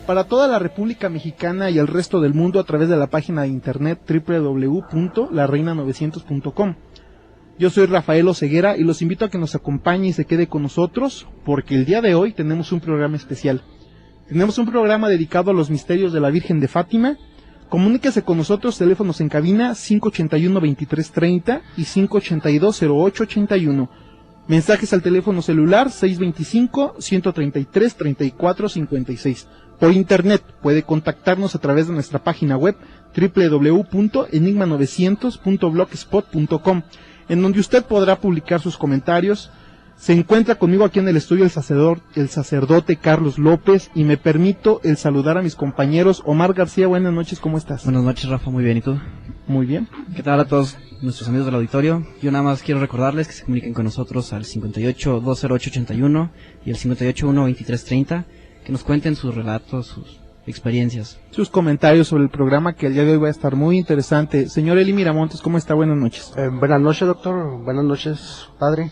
Para toda la República Mexicana y el resto del mundo a través de la página de internet www.lareina900.com. Yo soy Rafael Oseguera y los invito a que nos acompañe y se quede con nosotros porque el día de hoy tenemos un programa especial. Tenemos un programa dedicado a los misterios de la Virgen de Fátima. Comuníquese con nosotros, teléfonos en cabina 581-2330 y 582-0881. Mensajes al teléfono celular 625-133-3456. Por internet puede contactarnos a través de nuestra página web www.enigma900.blogspot.com, en donde usted podrá publicar sus comentarios. Se encuentra conmigo aquí en el estudio el sacerdote Carlos López, y me permito el saludar a mis compañeros. Omar García, buenas noches, ¿cómo estás? Buenas noches, Rafa, muy bien, ¿y tú? Muy bien. ¿Qué tal a todos nuestros amigos del auditorio? Yo nada más quiero recordarles que se comuniquen con nosotros al 58-208-81 y el 58-1-2330, que nos cuenten sus relatos, sus experiencias. Sus comentarios sobre el programa, que el día de hoy va a estar muy interesante. Señor Eli Miramontes, ¿cómo está? Buenas noches. Buenas noches, doctor. Buenas noches, padre.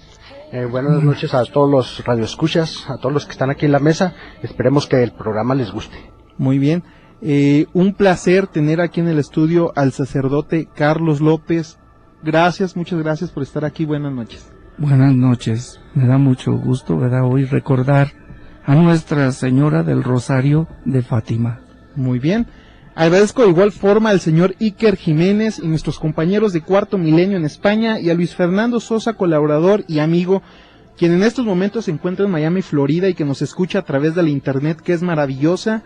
Buenas noches a todos los radioescuchas, a todos los que están aquí en la mesa. Esperemos que el programa les guste. Muy bien. Un placer tener aquí en el estudio al sacerdote Carlos López. Gracias, muchas gracias por estar aquí. Buenas noches. Buenas noches. Me da mucho gusto, ¿verdad?, hoy recordar a Nuestra Señora del Rosario de Fátima. Muy bien. Agradezco de igual forma al señor Iker Jiménez y nuestros compañeros de Cuarto Milenio en España, y a Luis Fernando Sosa, colaborador y amigo, quien en estos momentos se encuentra en Miami, Florida, y que nos escucha a través de la internet, que es maravillosa.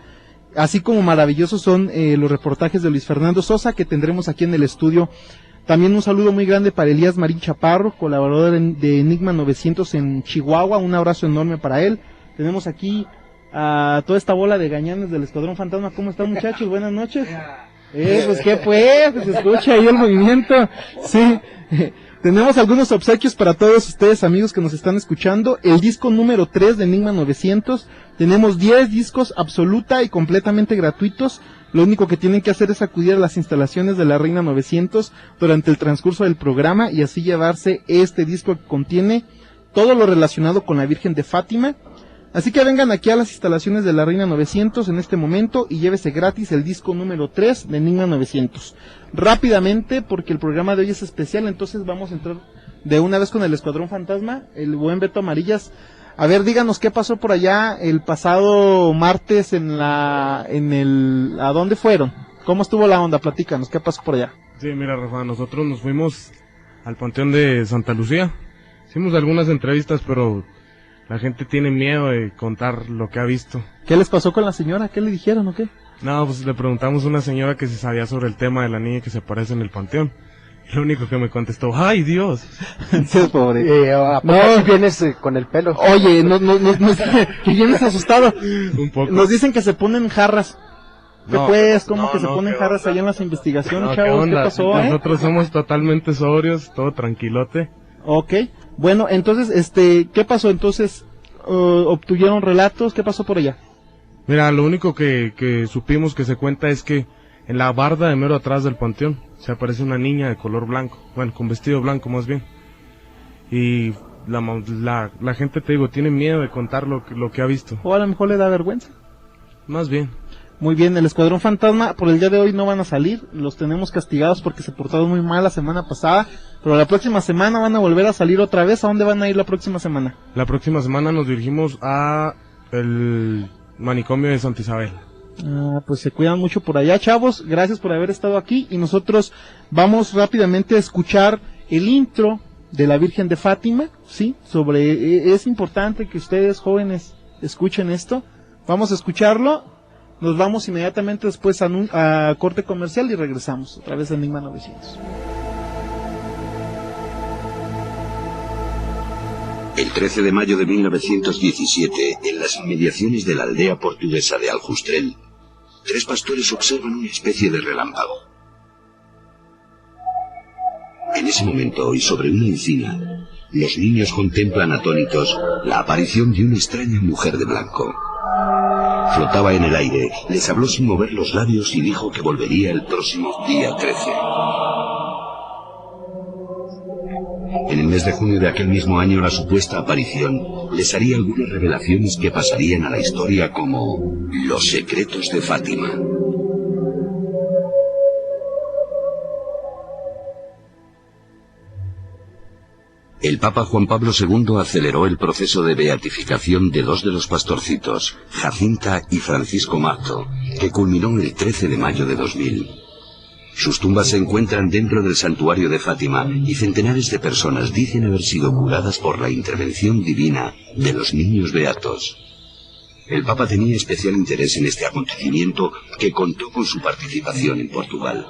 Así como maravillosos son los reportajes de Luis Fernando Sosa que tendremos aquí en el estudio. También un saludo muy grande para Elías Marín Chaparro, colaborador de Enigma 900 en Chihuahua. Un abrazo enorme para él. Tenemos aquí a toda esta bola de gañanes del Escuadrón Fantasma. ¿Cómo están, muchachos? Buenas noches. Pues qué pues, se escucha ahí el movimiento. Sí. Tenemos algunos obsequios para todos ustedes, amigos, que nos están escuchando. El disco número 3 de Enigma 900. Tenemos 10 discos absoluta y completamente gratuitos. Lo único que tienen que hacer es acudir a las instalaciones de la Reina 900 durante el transcurso del programa y así llevarse este disco que contiene todo lo relacionado con la Virgen de Fátima. Así que vengan aquí a las instalaciones de la Reina 900 en este momento y llévese gratis el disco número 3 de Enigma 900. Rápidamente, porque el programa de hoy es especial, entonces vamos a entrar de una vez con el Escuadrón Fantasma, el buen Beto Amarillas. A ver, díganos qué pasó por allá el pasado martes ¿a dónde fueron? ¿Cómo estuvo la onda? Platícanos, ¿qué pasó por allá? Sí, mira, Rafa, nosotros nos fuimos al Panteón de Santa Lucía. Hicimos algunas entrevistas, pero la gente tiene miedo de contar lo que ha visto. ¿Qué les pasó con la señora? ¿Qué le dijeron o qué? No, pues le preguntamos a una señora que se sabía sobre el tema de la niña que se aparece en el panteón. Y lo único que me contestó, ¡ay, Dios! Sí, pobre. No, vienes con el pelo. Oye, que vienes asustado. Un poco. Nos dicen que se ponen jarras. No, ¿Cómo que se ponen jarras allá en las investigaciones, chavos? ¿Qué pasó, Nosotros somos totalmente sobrios, todo tranquilote. Ok, bueno, entonces, ¿qué pasó? Entonces, ¿obtuvieron relatos? ¿Qué pasó por allá? Mira, lo único que supimos que se cuenta es que en la barda de mero atrás del panteón se aparece una niña de color blanco, bueno, con vestido blanco más bien. Y la gente, te digo, tiene miedo de contar lo que ha visto. O a lo mejor le da vergüenza. Más bien. Muy bien, el Escuadrón Fantasma por el día de hoy no van a salir, los tenemos castigados porque se portaron muy mal la semana pasada, pero la próxima semana van a volver a salir otra vez. ¿A dónde van a ir la próxima semana? La próxima semana nos dirigimos a el manicomio de Santa Isabel. Pues se cuidan mucho por allá, chavos. Gracias por haber estado aquí y nosotros vamos rápidamente a escuchar el intro de la Virgen de Fátima, ¿sí? Es importante que ustedes jóvenes escuchen esto. Vamos a escucharlo. Nos vamos inmediatamente después a corte comercial y regresamos otra vez a Enigma 900. El 13 de mayo de 1917, en las inmediaciones de la aldea portuguesa de Aljustrel, 3 pastores observan una especie de relámpago. En ese momento, y sobre una encina, los niños contemplan atónitos la aparición de una extraña mujer de blanco. Flotaba en el aire, les habló sin mover los labios y dijo que volvería el próximo día 13. En el mes de junio de aquel mismo año, la supuesta aparición les haría algunas revelaciones que pasarían a la historia como los secretos de Fátima. El Papa Juan Pablo II aceleró el proceso de beatificación de dos de los pastorcitos, Jacinta y Francisco Marto, que culminó el 13 de mayo de 2000. Sus tumbas se encuentran dentro del santuario de Fátima y centenares de personas dicen haber sido curadas por la intervención divina de los niños beatos. El Papa tenía especial interés en este acontecimiento que contó con su participación en Portugal.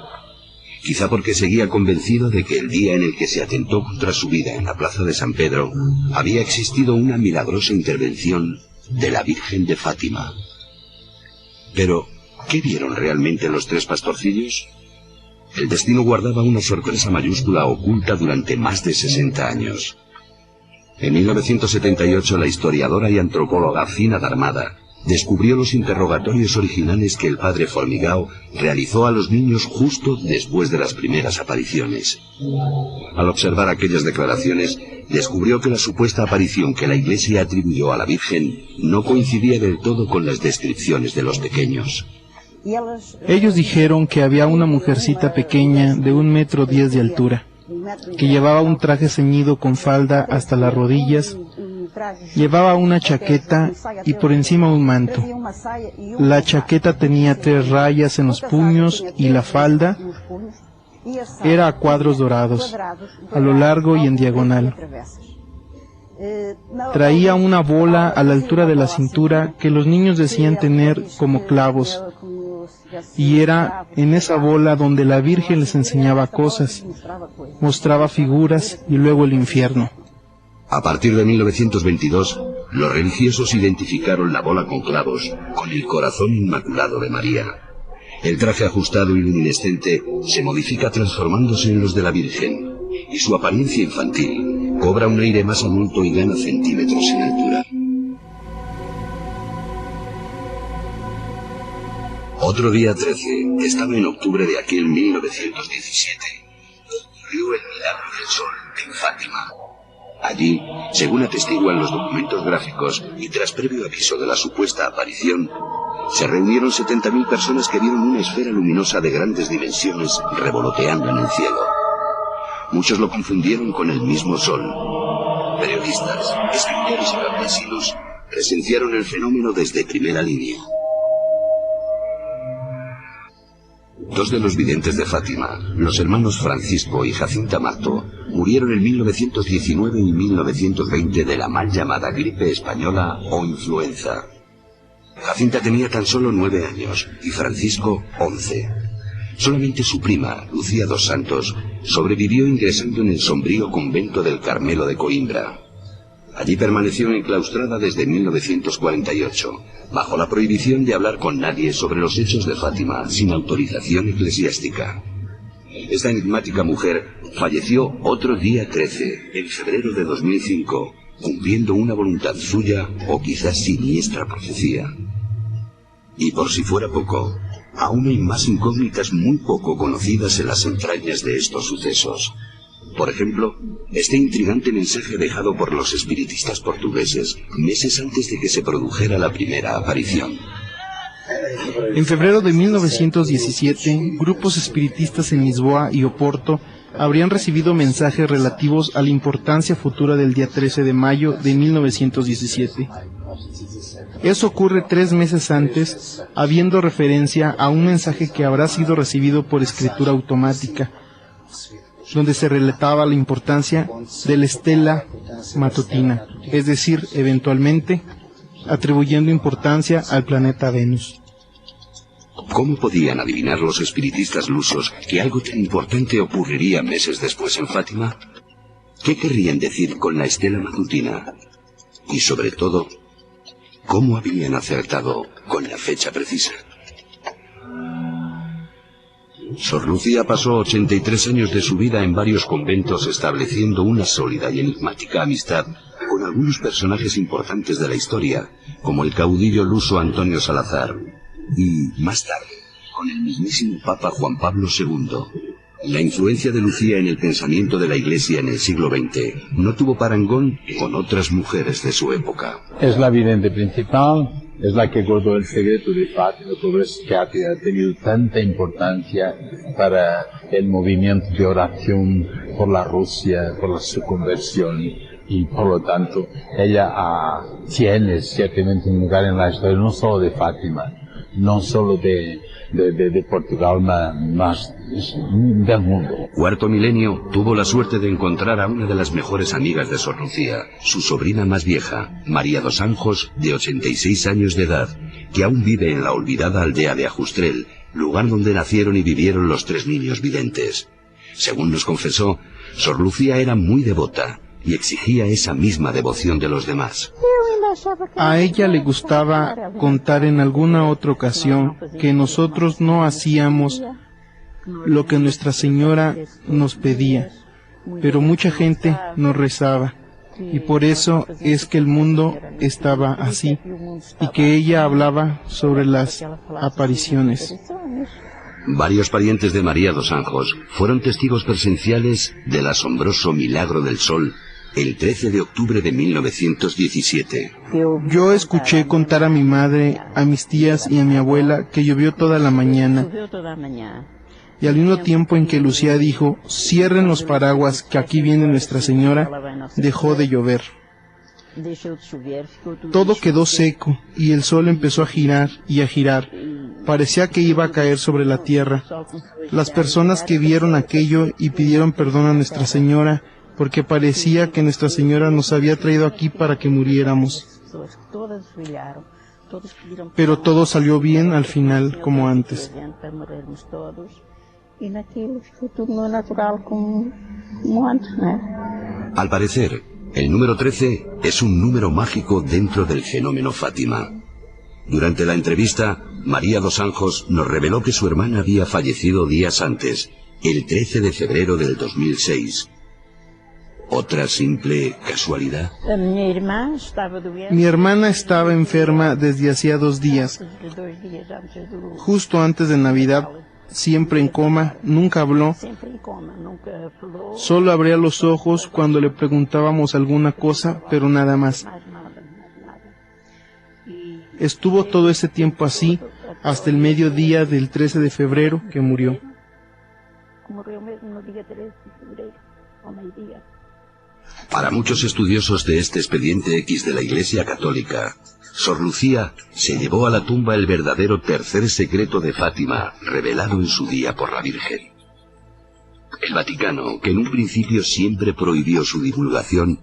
Quizá porque seguía convencido de que el día en el que se atentó contra su vida en la plaza de San Pedro había existido una milagrosa intervención de la Virgen de Fátima. Pero, ¿qué vieron realmente los tres pastorcillos? El destino guardaba una sorpresa mayúscula oculta durante más de 60 años. En 1978, la historiadora y antropóloga Fina Darmada descubrió los interrogatorios originales que el padre Formigao realizó a los niños justo después de las primeras apariciones. Al observar aquellas declaraciones, descubrió que la supuesta aparición que la Iglesia atribuyó a la Virgen no coincidía del todo con las descripciones de los pequeños. Ellos dijeron que había una mujercita pequeña de 1,10 m de altura, que llevaba un traje ceñido con falda hasta las rodillas, llevaba una chaqueta y por encima un manto. La chaqueta tenía 3 rayas en los puños y la falda era a cuadros dorados, a lo largo y en diagonal. Traía una bola a la altura de la cintura que los niños decían tener como clavos, y era en esa bola donde la Virgen les enseñaba cosas, mostraba figuras y luego el infierno. A partir de 1922, los religiosos identificaron la bola con clavos con el corazón inmaculado de María. El traje ajustado y luminescente se modifica transformándose en los de la Virgen, y su apariencia infantil cobra un aire más adulto y gana centímetros en altura. Otro día 13, estaba en octubre de aquel 1917. Ocurrió el milagro del sol en Fátima. Allí, según atestiguan los documentos gráficos y tras previo aviso de la supuesta aparición, se reunieron 70.000 personas que vieron una esfera luminosa de grandes dimensiones revoloteando en el cielo. Muchos lo confundieron con el mismo sol. Periodistas, escritores y campesinos presenciaron el fenómeno desde primera línea. Dos de los videntes de Fátima, los hermanos Francisco y Jacinta Marto, murieron en 1919 y 1920 de la mal llamada gripe española o influenza. Jacinta tenía tan solo 9 años y Francisco 11. Solamente su prima, Lucía dos Santos, sobrevivió ingresando en el sombrío convento del Carmelo de Coimbra. Allí permaneció enclaustrada desde 1948, bajo la prohibición de hablar con nadie sobre los hechos de Fátima sin autorización eclesiástica. Esta enigmática mujer falleció otro día 13, en febrero de 2005, cumpliendo una voluntad suya o quizás siniestra profecía. Y por si fuera poco, aún hay más incógnitas muy poco conocidas en las entrañas de estos sucesos. Por ejemplo, este intrigante mensaje dejado por los espiritistas portugueses meses antes de que se produjera la primera aparición. En febrero de 1917, grupos espiritistas en Lisboa y Oporto habrían recibido mensajes relativos a la importancia futura del día 13 de mayo de 1917. Eso ocurre 3 meses antes, habiendo referencia a un mensaje que habrá sido recibido por escritura automática, donde se relataba la importancia de la estela matutina, es decir, eventualmente, atribuyendo importancia al planeta Venus. ¿Cómo podían adivinar los espiritistas lusos que algo tan importante ocurriría meses después en Fátima? ¿Qué querrían decir con la estela matutina? Y sobre todo, ¿cómo habían acertado con la fecha precisa? Sor Lucía pasó 83 años de su vida en varios conventos estableciendo una sólida y enigmática amistad con algunos personajes importantes de la historia, como el caudillo luso Antonio Salazar, y más tarde con el mismísimo Papa Juan Pablo II. La influencia de Lucía en el pensamiento de la Iglesia en el siglo XX no tuvo parangón con otras mujeres de su época. Es la vidente principal, es la que guardó el secreto de Fátima, por eso que ha tenido tanta importancia para el movimiento de oración por la Rusia, por su conversión, y por lo tanto ella tiene ciertamente un lugar en la historia no solo de Fátima, no solo de Portugal, más del mundo. Cuarto Milenio tuvo la suerte de encontrar a una de las mejores amigas de Sor Lucía, su sobrina más vieja, María dos Anjos, de 86 años de edad, que aún vive en la olvidada aldea de Ajustrel, lugar donde nacieron y vivieron los 3 niños videntes. Según nos confesó, Sor Lucía era muy devota y exigía esa misma devoción de los demás. A ella le gustaba contar en alguna otra ocasión que nosotros no hacíamos lo que Nuestra Señora nos pedía, pero mucha gente no rezaba, y por eso es que el mundo estaba así, y que ella hablaba sobre las apariciones. Varios parientes de María dos Anjos fueron testigos presenciales del asombroso milagro del sol el 13 de octubre de 1917. Yo escuché contar a mi madre, a mis tías y a mi abuela que llovió toda la mañana, y al mismo tiempo en que Lucía dijo, cierren los paraguas que aquí viene Nuestra Señora, dejó de llover. Todo quedó seco y el sol empezó a girar y a girar. Parecía que iba a caer sobre la tierra. Las personas que vieron aquello y pidieron perdón a Nuestra Señora, porque parecía que Nuestra Señora nos había traído aquí para que muriéramos. Pero todo salió bien al final, como antes. Al parecer, el número 13 es un número mágico dentro del fenómeno Fátima. Durante la entrevista, María dos Anjos nos reveló que su hermana había fallecido días antes, el 13 de febrero del 2006. ¿Otra simple casualidad? Mi hermana estaba enferma desde hacía 2 días. Justo antes de Navidad, siempre en coma, nunca habló. Solo abría los ojos cuando le preguntábamos alguna cosa, pero nada más. Estuvo todo ese tiempo así, hasta el mediodía del 13 de febrero que murió. Para muchos estudiosos de este expediente X de la Iglesia Católica, Sor Lucía se llevó a la tumba el verdadero tercer secreto de Fátima, revelado en su día por la Virgen. El Vaticano, que en un principio siempre prohibió su divulgación,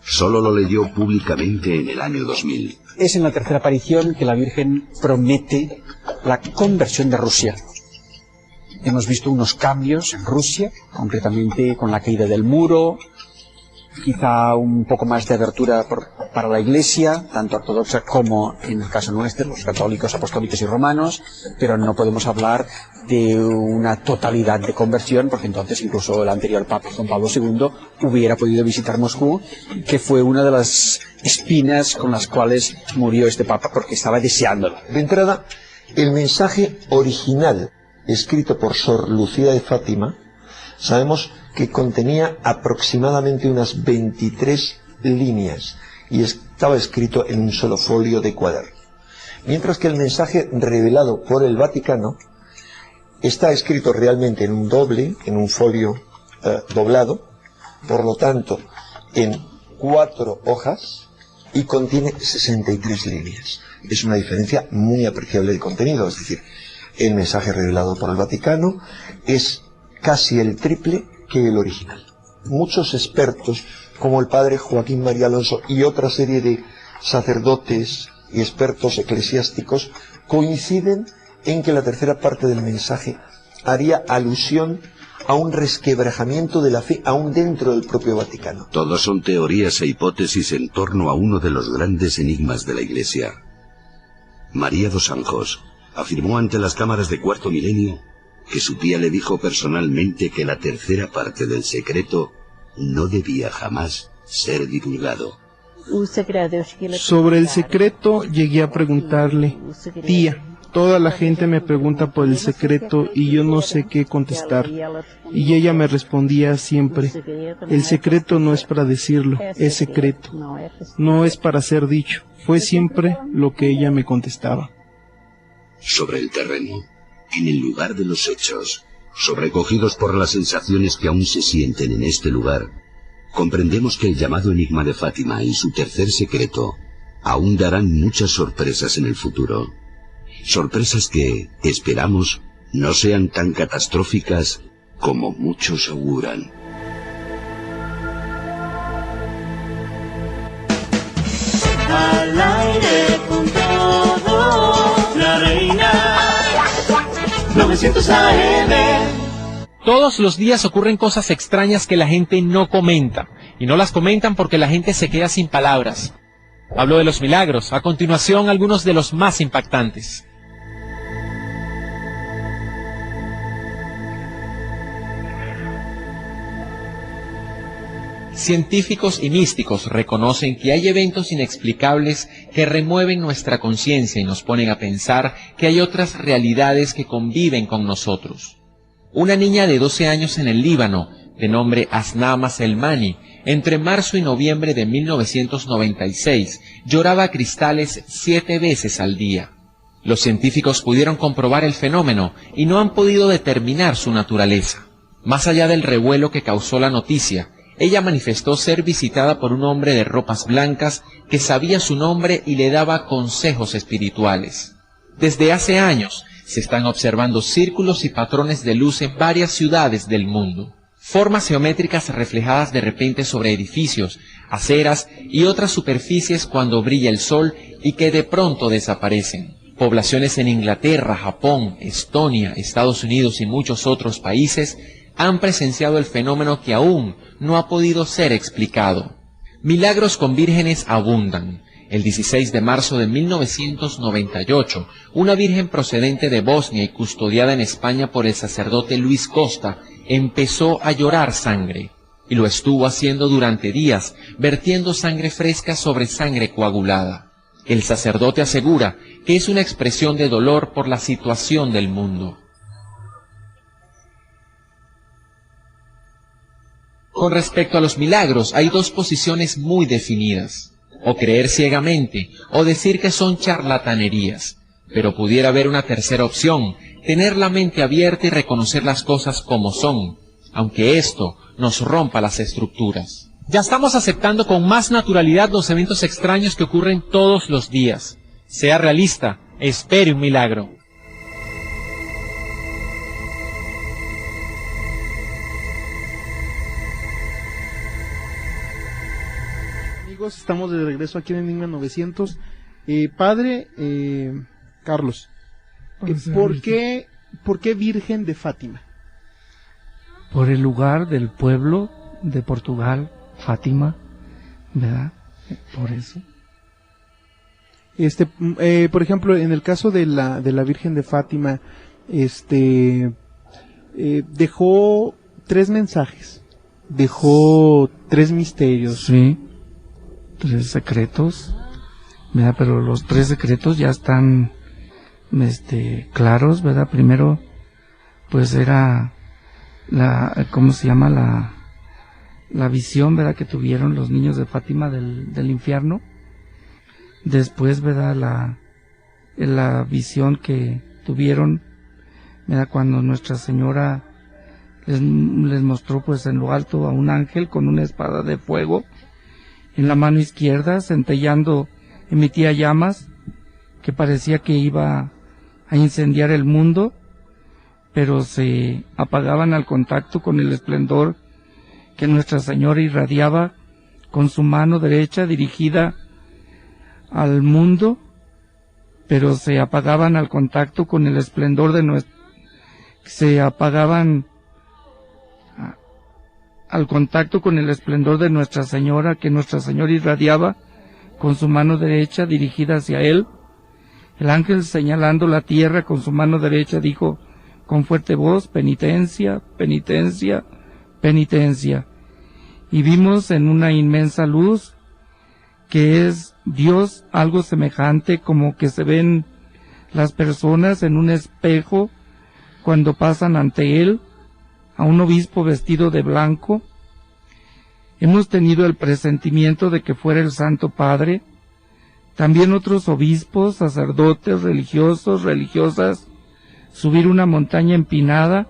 solo lo leyó públicamente en el año 2000. Es en la tercera aparición que la Virgen promete la conversión de Rusia. Hemos visto unos cambios en Rusia, concretamente con la caída del muro, quizá un poco más de abertura para la Iglesia, tanto ortodoxa como, en el caso nuestro, los católicos, apostólicos y romanos, pero no podemos hablar de una totalidad de conversión, porque entonces incluso el anterior Papa, Juan Pablo II, hubiera podido visitar Moscú, que fue una de las espinas con las cuales murió este Papa, porque estaba deseándolo. De entrada, el mensaje original, escrito por Sor Lucía de Fátima, sabemos que contenía aproximadamente unas 23 líneas y estaba escrito en un solo folio de cuaderno. Mientras que el mensaje revelado por el Vaticano está escrito realmente en un doble, en un folio doblado, por lo tanto en 4 hojas y contiene 63 líneas. Es una diferencia muy apreciable de contenido, es decir, el mensaje revelado por el Vaticano es casi el triple que el original. Muchos expertos, como el padre Joaquín María Alonso y otra serie de sacerdotes y expertos eclesiásticos, coinciden en que la tercera parte del mensaje haría alusión a un resquebrajamiento de la fe aún dentro del propio Vaticano. Todos son teorías e hipótesis en torno a uno de los grandes enigmas de la Iglesia. María dos Anjos afirmó ante las cámaras de Cuarto Milenio que su tía le dijo personalmente que la tercera parte del secreto no debía jamás ser divulgado. Sobre el secreto llegué a preguntarle, tía, Toda la gente me pregunta por el secreto y yo no sé qué contestar. Y ella me respondía siempre, el secreto no es para decirlo, es secreto. No es para ser dicho. Fue siempre lo que ella me contestaba. Sobre el terreno, en el lugar de los hechos, sobrecogidos por las sensaciones que aún se sienten en este lugar, comprendemos que el llamado enigma de Fátima y su tercer secreto aún darán muchas sorpresas en el futuro. Sorpresas que, esperamos, no sean tan catastróficas como muchos auguran. Al aire con todo, la reina 900 AM. Todos los días ocurren cosas extrañas que la gente no comenta, y no las comentan porque la gente se queda sin palabras. Hablo de los milagros, a continuación algunos de los más impactantes. Científicos y místicos reconocen que hay eventos inexplicables que remueven nuestra conciencia y nos ponen a pensar que hay otras realidades que conviven con nosotros. Una niña de 12 años en el Líbano, de nombre Asnama Selmani, entre marzo y noviembre de 1996, lloraba cristales 7 veces al día. Los científicos pudieron comprobar el fenómeno y no han podido determinar su naturaleza. Más allá del revuelo que causó la noticia, ella manifestó ser visitada por un hombre de ropas blancas que sabía su nombre y le daba consejos espirituales. Desde hace años se están observando círculos y patrones de luz en varias ciudades del mundo. Formas geométricas reflejadas de repente sobre edificios, aceras y otras superficies cuando brilla el sol y que de pronto desaparecen. Poblaciones en Inglaterra, Japón, Estonia, Estados Unidos y muchos otros países han presenciado el fenómeno que aún no ha podido ser explicado. Milagros con vírgenes abundan. El 16 de marzo de 1998, una virgen procedente de Bosnia y custodiada en España por el sacerdote Luis Costa, empezó a llorar sangre, y lo estuvo haciendo durante días, vertiendo sangre fresca sobre sangre coagulada. El sacerdote asegura que es una expresión de dolor por la situación del mundo. Con respecto a los milagros, hay dos posiciones muy definidas. O creer ciegamente, o decir que son charlatanerías. Pero pudiera haber una tercera opción, tener la mente abierta y reconocer las cosas como son, aunque esto nos rompa las estructuras. Ya estamos aceptando con más naturalidad los eventos extraños que ocurren todos los días. Sea realista, espere un milagro. Estamos de regreso aquí en Enigma 900. Padre Carlos, ¿por qué Virgen de Fátima? Por el lugar del pueblo de Portugal, Fátima, ¿verdad? Por eso. Por ejemplo, en el caso de la Virgen de Fátima, dejó 3 mensajes, dejó 3 misterios. Sí. 3 secretos, ¿verdad? Pero los 3 secretos ya están claros, ¿verdad? Primero, pues era ¿cómo se llama? La visión, ¿verdad? Que tuvieron los niños de Fátima del infierno. Después, ¿verdad? La visión que tuvieron, ¿verdad? Cuando Nuestra Señora les mostró, pues, en lo alto a un ángel con una espada de fuego en la mano izquierda, centellando, emitía llamas que parecía que iba a incendiar el mundo, pero se apagaban al contacto con el esplendor que Nuestra Señora irradiaba con su mano derecha dirigida al mundo, pero se apagaban al contacto con el esplendor de al contacto con el esplendor de Nuestra Señora, que Nuestra Señora irradiaba con su mano derecha dirigida hacia él. El ángel, señalando la tierra con su mano derecha, dijo con fuerte voz: penitencia, penitencia, penitencia. Y vimos en una inmensa luz, que es Dios, algo semejante como que se ven las personas en un espejo cuando pasan ante él, a un obispo vestido de blanco. Hemos tenido el presentimiento de que fuera el Santo Padre, también otros obispos, sacerdotes, religiosos, religiosas, subir una montaña empinada,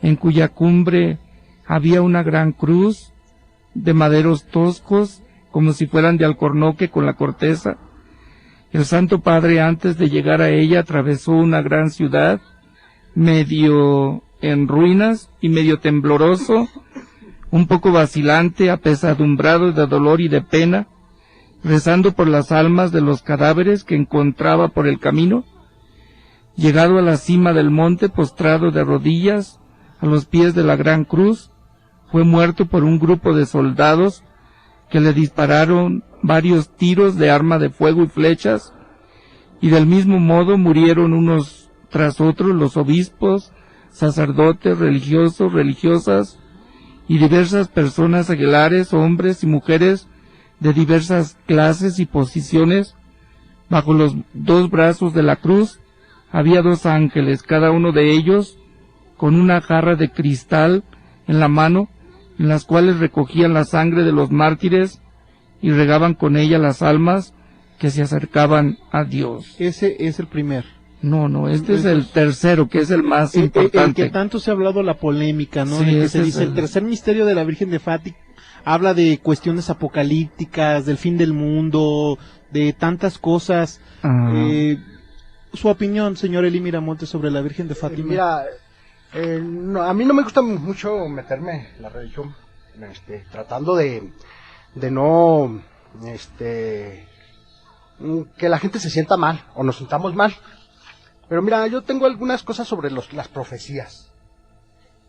en cuya cumbre había una gran cruz de maderos toscos, como si fueran de alcornoque con la corteza. El Santo Padre, antes de llegar a ella, atravesó una gran ciudad, medio en ruinas y medio tembloroso, un poco vacilante, apesadumbrado de dolor y de pena, rezando por las almas de los cadáveres que encontraba por el camino. Llegado a la cima del monte, postrado de rodillas a los pies de la gran cruz, fue muerto por un grupo de soldados que le dispararon varios tiros de arma de fuego y flechas, y del mismo modo murieron unos tras otros los obispos, sacerdotes, religiosos, religiosas y diversas personas seglares, hombres y mujeres de diversas clases y posiciones. Bajo los dos brazos de la cruz había dos ángeles, cada uno de ellos con una jarra de cristal en la mano, en las cuales recogían la sangre de los mártires y regaban con ella las almas que se acercaban a Dios. Ese es el primer. No, este es el tercero, que es el más importante. El que tanto se ha hablado la polémica, ¿no? Sí, De que se ese dice es el tercer misterio de la Virgen de Fátima, habla de cuestiones apocalípticas, del fin del mundo, de tantas cosas. Su opinión, señor Eli Miramontes, sobre la Virgen de Fátima. Mira, no, a mí no me gusta mucho meterme en la religión, tratando de no, que la gente se sienta mal o nos sintamos mal. Pero mira, yo tengo algunas cosas sobre las profecías.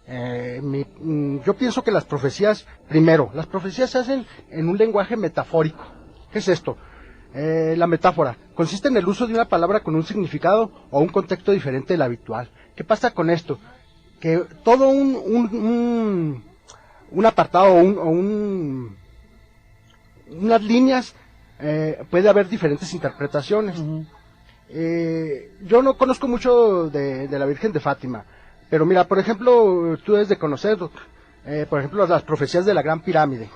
Yo pienso que las profecías, primero, las profecías se hacen en un lenguaje metafórico. ¿Qué es esto? La metáfora consiste en el uso de una palabra con un significado o un contexto diferente del habitual. ¿Qué pasa con esto? Que todo un apartado o unas líneas puede haber diferentes interpretaciones. Yo no conozco mucho de la Virgen de Fátima, pero mira, por ejemplo, tú debes de conocer, por ejemplo, las profecías de la Gran Pirámide,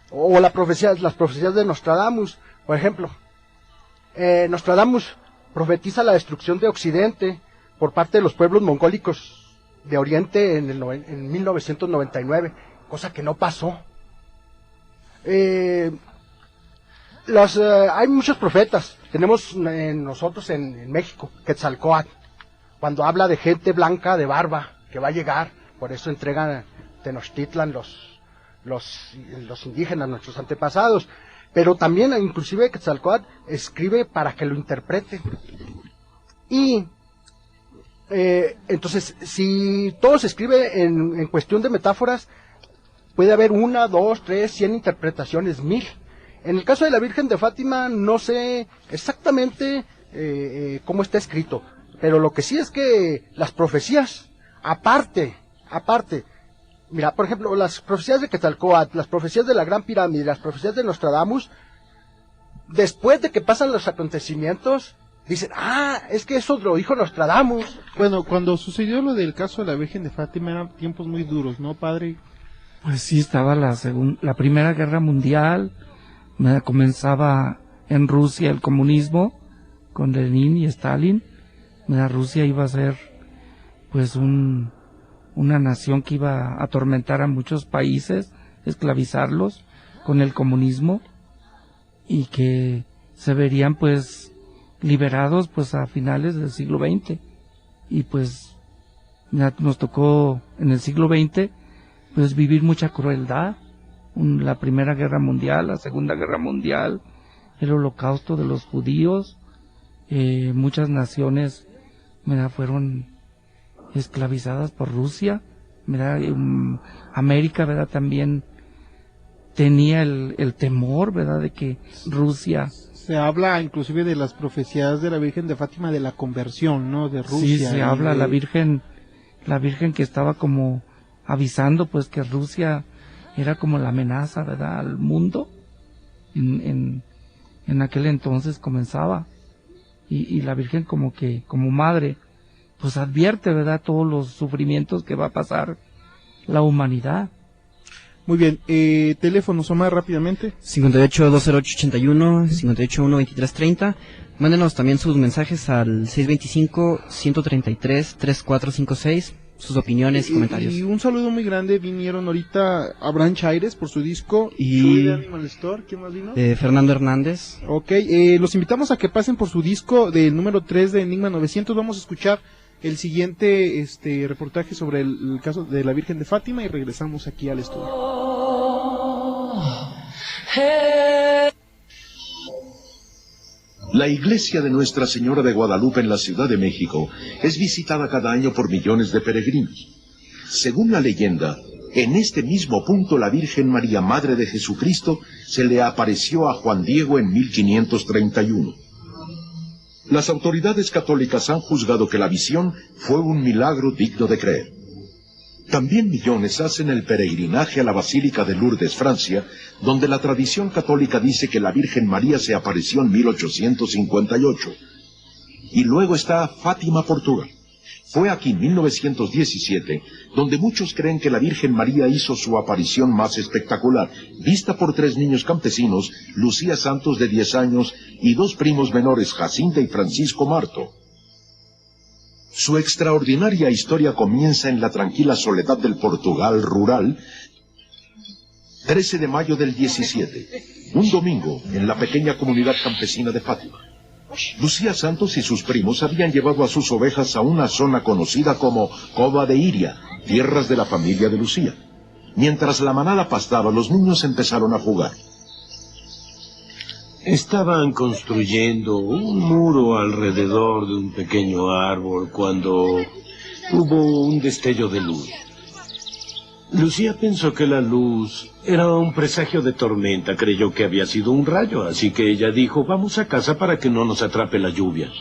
o las profecías de Nostradamus. Por ejemplo, Nostradamus profetiza la destrucción de Occidente por parte de los pueblos mongólicos de Oriente en 1999, cosa que no pasó. Hay muchos profetas. Tenemos nosotros en México, Quetzalcóatl, cuando habla de gente blanca de barba que va a llegar, por eso entregan Tenochtitlan los indígenas, nuestros antepasados. Pero también, inclusive, Quetzalcóatl escribe para que lo interprete. Y entonces, si todo se escribe en cuestión de metáforas, puede haber 1, 2, 3, 100 interpretaciones, 1000. En el caso de la Virgen de Fátima, no sé exactamente cómo está escrito, pero lo que sí es que las profecías, aparte, mira, por ejemplo, las profecías de Quetzalcóatl, las profecías de la Gran Pirámide, las profecías de Nostradamus, después de que pasan los acontecimientos, dicen, es que eso lo dijo Nostradamus. Bueno, cuando sucedió lo del caso de la Virgen de Fátima eran tiempos muy duros, ¿no, padre? Pues sí, estaba la Primera Guerra Mundial, comenzaba en Rusia el comunismo, con Lenin y Stalin. Rusia iba a ser, pues, una nación que iba a atormentar a muchos países, esclavizarlos con el comunismo, y que se verían, pues, liberados, pues, a finales del siglo XX. Y pues nos tocó en el siglo XX, pues, vivir mucha crueldad. La Primera Guerra Mundial, la Segunda Guerra Mundial, el holocausto de los judíos. Muchas naciones fueron esclavizadas por Rusia. América, ¿verdad?, también tenía el temor, ¿verdad?, de que Rusia... Se habla inclusive de las profecías de la Virgen de Fátima, de la conversión, ¿no?, de Rusia. Sí, se habla, la Virgen que estaba como avisando, pues, que Rusia era como la amenaza, ¿verdad?, al mundo. En aquel entonces comenzaba. y la Virgen como que, como madre, pues advierte, ¿verdad?, todos los sufrimientos que va a pasar la humanidad. Muy bien, teléfonos, Omar, rápidamente. 58-208-81, 58-1-23-30. Mándenos también sus mensajes al 625-133-3456, sus opiniones y comentarios. Y un saludo muy grande, vinieron ahorita Abraham Chaires por su disco, y Animal Store. ¿Quién más vino? Fernando Hernández. Ok, los invitamos a que pasen por su disco del número 3 de Enigma 900. Vamos a escuchar el siguiente reportaje sobre el caso de la Virgen de Fátima y regresamos aquí al estudio. La iglesia de Nuestra Señora de Guadalupe en la Ciudad de México es visitada cada año por millones de peregrinos. Según la leyenda, en este mismo punto la Virgen María, Madre de Jesucristo, se le apareció a Juan Diego en 1531. Las autoridades católicas han juzgado que la visión fue un milagro digno de creer. También millones hacen el peregrinaje a la Basílica de Lourdes, Francia, donde la tradición católica dice que la Virgen María se apareció en 1858. Y luego está Fátima, Portugal. Fue aquí en 1917, donde muchos creen que la Virgen María hizo su aparición más espectacular, vista por 3 niños campesinos, Lucía Santos de 10 años y 2 primos menores, Jacinta y Francisco Marto. Su extraordinaria historia comienza en la tranquila soledad del Portugal rural, 13 de mayo del 17, un domingo en la pequeña comunidad campesina de Fátima. Lucía Santos y sus primos habían llevado a sus ovejas a una zona conocida como Cova de Iria, tierras de la familia de Lucía. Mientras la manada pastaba, los niños empezaron a jugar. Estaban construyendo un muro alrededor de un pequeño árbol cuando hubo un destello de luz. Lucía pensó que la luz era un presagio de tormenta, creyó que había sido un rayo, así que ella dijo, vamos a casa para que no nos atrape la lluvia.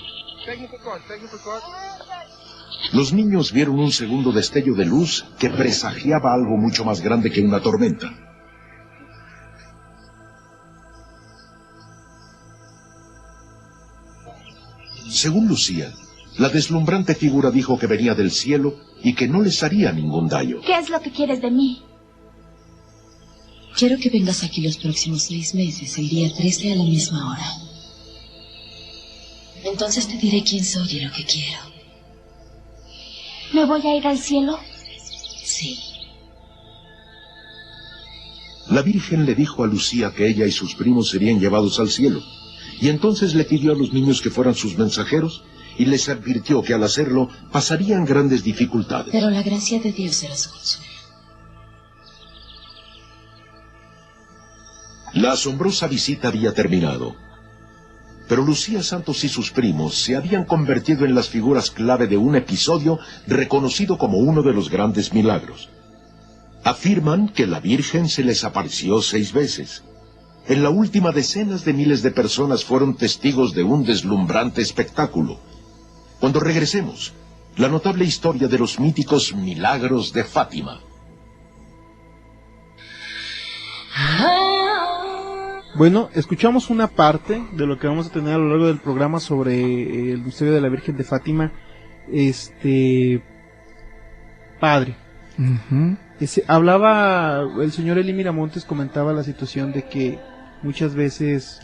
Los niños vieron un segundo destello de luz que presagiaba algo mucho más grande que una tormenta. Según Lucía, la deslumbrante figura dijo que venía del cielo y que no les haría ningún daño. ¿Qué es lo que quieres de mí? Quiero que vengas aquí los próximos 6 meses, el día 13 a la misma hora. Entonces te diré quién soy y lo que quiero. ¿Me voy a ir al cielo? Sí. La Virgen le dijo a Lucía que ella y sus primos serían llevados al cielo. Y entonces le pidió a los niños que fueran sus mensajeros y les advirtió que al hacerlo pasarían grandes dificultades. Pero la gracia de Dios será su consuelo. La asombrosa visita había terminado. Pero Lucía Santos y sus primos se habían convertido en las figuras clave de un episodio reconocido como uno de los grandes milagros. Afirman que la Virgen se les apareció 6 veces. En la última, decenas de miles de personas fueron testigos de un deslumbrante espectáculo. Cuando regresemos, la notable historia de los míticos milagros de Fátima. Bueno, escuchamos una parte de lo que vamos a tener a lo largo del programa sobre el misterio de la Virgen de Fátima. Padre. Hablaba, el señor Eli Miramontes comentaba la situación de que muchas veces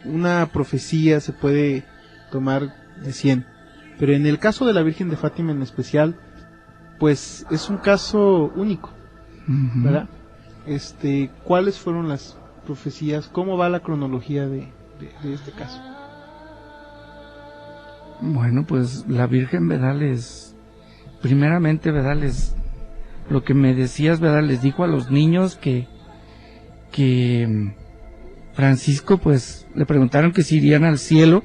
una profecía se puede tomar de 100, pero en el caso de la Virgen de Fátima en especial, pues es un caso único, ¿verdad? ¿Cuáles fueron las profecías? ¿Cómo va la cronología de este caso? Bueno, pues la Virgen, ¿verdad? Primeramente, ¿verdad? Lo que me decías, ¿verdad? Les dijo a los niños que Francisco, pues, le preguntaron que si irían al cielo,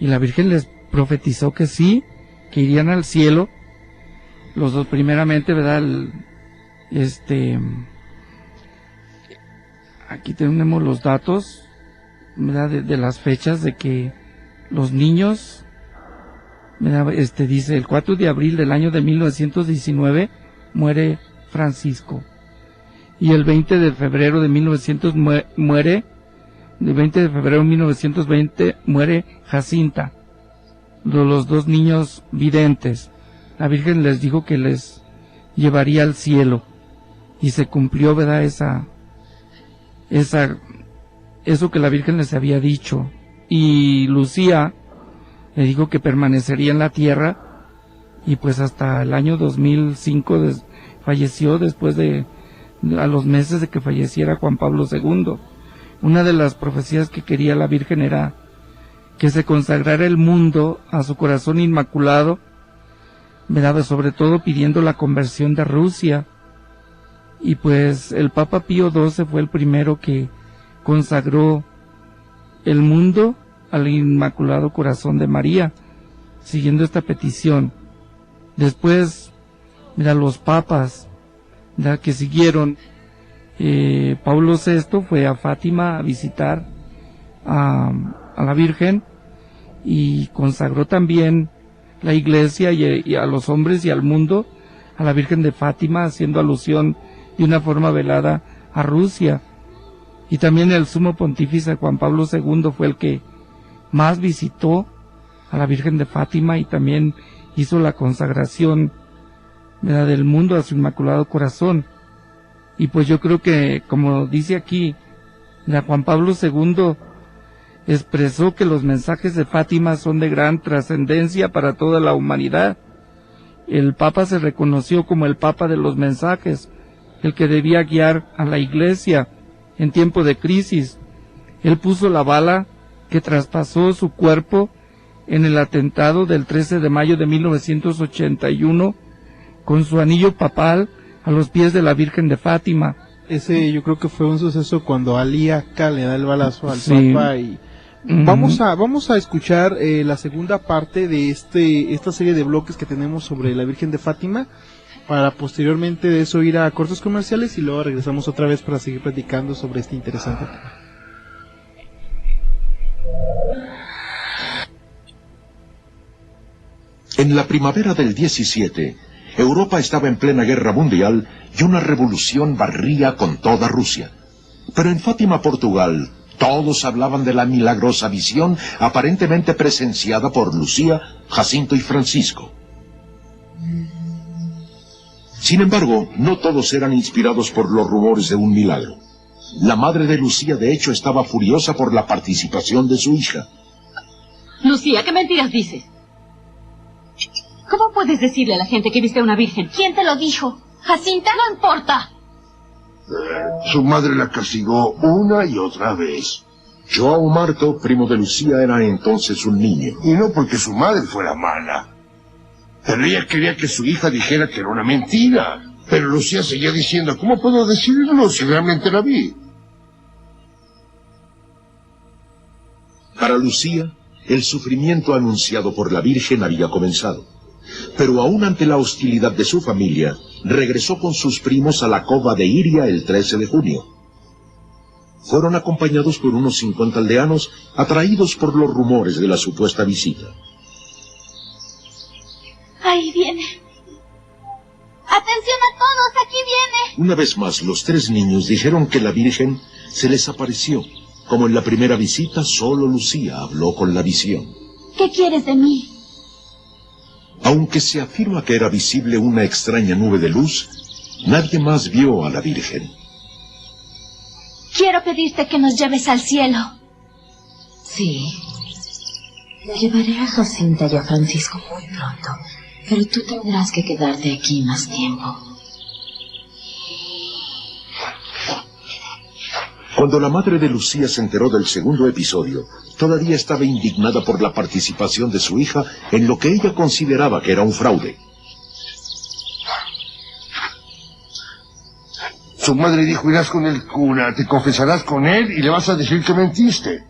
y la Virgen les profetizó que sí, que irían al cielo. Los dos, primeramente, ¿verdad? Aquí tenemos los datos, ¿verdad? De las fechas de que los niños, ¿verdad? Dice, el 4 de abril del año de 1919 muere Francisco, y el 20 de febrero de 1900 muere el 20 de febrero de 1920 muere Jacinta, los dos niños videntes. La Virgen les dijo que les llevaría al cielo y se cumplió, ¿verdad? Eso que la Virgen les había dicho. Y Lucía le dijo que permanecería en la tierra, y pues hasta el año 2005 falleció, después a los meses de que falleciera Juan Pablo II. Una de las profecías que quería la Virgen era que se consagrara el mundo a su corazón inmaculado, ¿verdad? Sobre todo pidiendo la conversión de Rusia. Y pues el Papa Pío XII fue el primero que consagró el mundo al Inmaculado Corazón de María, siguiendo esta petición. Después, mira, los papas, ¿verdad?, que siguieron, Pablo VI fue a Fátima a visitar a la Virgen y consagró también la iglesia y a los hombres y al mundo a la Virgen de Fátima, haciendo alusión de una forma velada a Rusia. Y también el sumo pontífice Juan Pablo II fue el que más visitó a la Virgen de Fátima y también hizo la consagración, ¿verdad?, del mundo a su Inmaculado Corazón. Y pues yo creo que, como dice aquí, Juan Pablo II expresó que los mensajes de Fátima son de gran trascendencia para toda la humanidad. El Papa se reconoció como el Papa de los mensajes, el que debía guiar a la Iglesia en tiempo de crisis. Él puso la bala que traspasó su cuerpo en el atentado del 13 de mayo de 1981 con su anillo papal a los pies de la Virgen de Fátima. Ese yo creo que fue un suceso cuando Ali Akka le da el balazo al Sí. Papa. Y vamos a escuchar la segunda parte de esta serie de bloques que tenemos sobre la Virgen de Fátima, para posteriormente de eso ir a cortes comerciales y luego regresamos otra vez para seguir platicando sobre este interesante tema. En la primavera del 17, Europa estaba en plena guerra mundial y una revolución barría con toda Rusia. Pero en Fátima, Portugal, todos hablaban de la milagrosa visión aparentemente presenciada por Lucía, Jacinto y Francisco. Sin embargo, no todos eran inspirados por los rumores de un milagro. La madre de Lucía, de hecho, estaba furiosa por la participación de su hija. Lucía, ¿qué mentiras dices? ¿Cómo puedes decirle a la gente que viste a una virgen? ¿Quién te lo dijo? ¿Jacinta? No importa. Su madre la castigó una y otra vez. João Marto, primo de Lucía, era entonces un niño. Y no porque su madre fuera mala. Pero ella quería que su hija dijera que era una mentira. Pero Lucía seguía diciendo, ¿cómo puedo decirlo si realmente la vi? Para Lucía, el sufrimiento anunciado por la Virgen había comenzado. Pero aún ante la hostilidad de su familia, regresó con sus primos a la cova de Iria el 13 de junio. Fueron acompañados por unos 50 aldeanos, atraídos por los rumores de la supuesta visita. Ahí viene. ¡Atención a todos! ¡Aquí viene! Una vez más, los tres niños dijeron que la Virgen se les apareció. Como en la primera visita, solo Lucía habló con la visión. ¿Qué quieres de mí? Aunque se afirma que era visible una extraña nube de luz, nadie más vio a la Virgen. Quiero pedirte que nos lleves al cielo. Sí. Llevaré a Jacinta y a Francisco muy pronto, pero tú tendrás que quedarte aquí más tiempo. Cuando la madre de Lucía se enteró del segundo episodio, todavía estaba indignada por la participación de su hija en lo que ella consideraba que era un fraude. Su madre dijo, irás con el cura, te confesarás con él y le vas a decir que mentiste.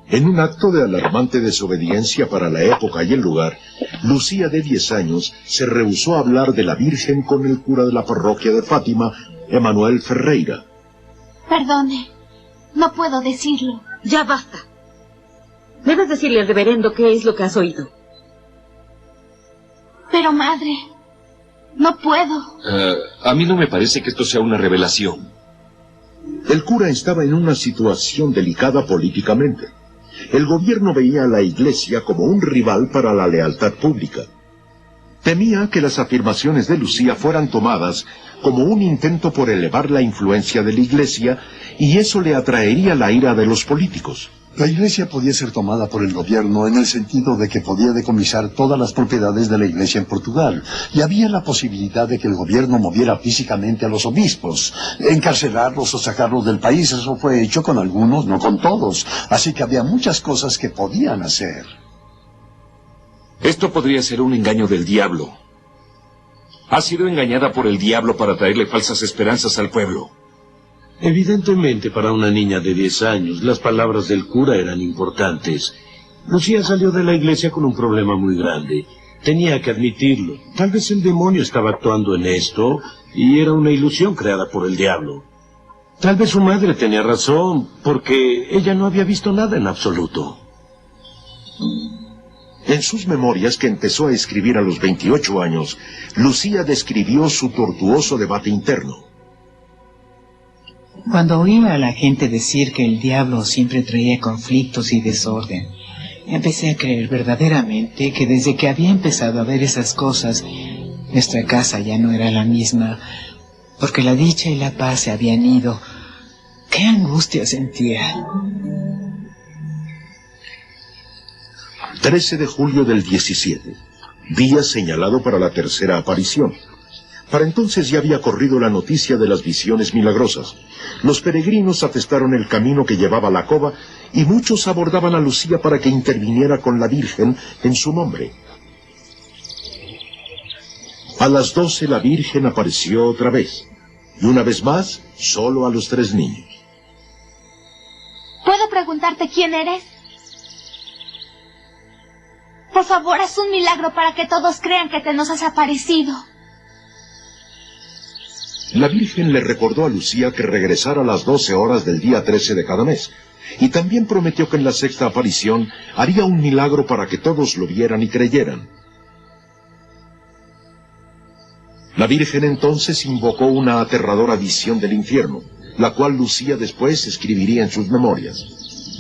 En un acto de alarmante desobediencia para la época y el lugar, Lucía, de 10 años, se rehusó a hablar de la Virgen con el cura de la parroquia de Fátima, Emanuel Ferreira. Perdone, no puedo decirlo. Ya basta. Debes decirle al reverendo qué es lo que has oído. Pero madre, no puedo. A mí no me parece que esto sea una revelación. El cura estaba en una situación delicada políticamente. El gobierno veía a la Iglesia como un rival para la lealtad pública. Temía que las afirmaciones de Lucía fueran tomadas como un intento por elevar la influencia de la Iglesia, y eso le atraería la ira de los políticos. La Iglesia podía ser tomada por el gobierno en el sentido de que podía decomisar todas las propiedades de la Iglesia en Portugal, y había la posibilidad de que el gobierno moviera físicamente a los obispos, encarcelarlos o sacarlos del país. Eso fue hecho con algunos, no con todos, así que había muchas cosas que podían hacer. Esto podría ser un engaño del diablo. Ha sido engañada por el diablo para traerle falsas esperanzas al pueblo. Evidentemente, para una niña de 10 años, las palabras del cura eran importantes. Lucía salió de la iglesia con un problema muy grande. Tenía que admitirlo. Tal vez el demonio estaba actuando en esto y era una ilusión creada por el diablo. Tal vez su madre tenía razón, porque ella no había visto nada en absoluto. En sus memorias, que empezó a escribir a los 28 años, Lucía describió su tortuoso debate interno. Cuando oía a la gente decir que el diablo siempre traía conflictos y desorden, empecé a creer verdaderamente que desde que había empezado a ver esas cosas, nuestra casa ya no era la misma, porque la dicha y la paz se habían ido. ¡Qué angustia sentía! 13 de julio del 17, día señalado para la tercera aparición. Para entonces ya había corrido la noticia de las visiones milagrosas. Los peregrinos atestaron el camino que llevaba a la cova, y muchos abordaban a Lucía para que interviniera con la Virgen en su nombre. A las 12 la Virgen apareció otra vez, y una vez más, solo a los 3 niños. ¿Puedo preguntarte quién eres? Por favor, haz un milagro para que todos crean que te nos has aparecido. La Virgen le recordó a Lucía que regresara a las 12 horas del día 13 de cada mes, y también prometió que en la sexta aparición haría un milagro para que todos lo vieran y creyeran. La Virgen entonces invocó una aterradora visión del infierno, la cual Lucía después escribiría en sus memorias.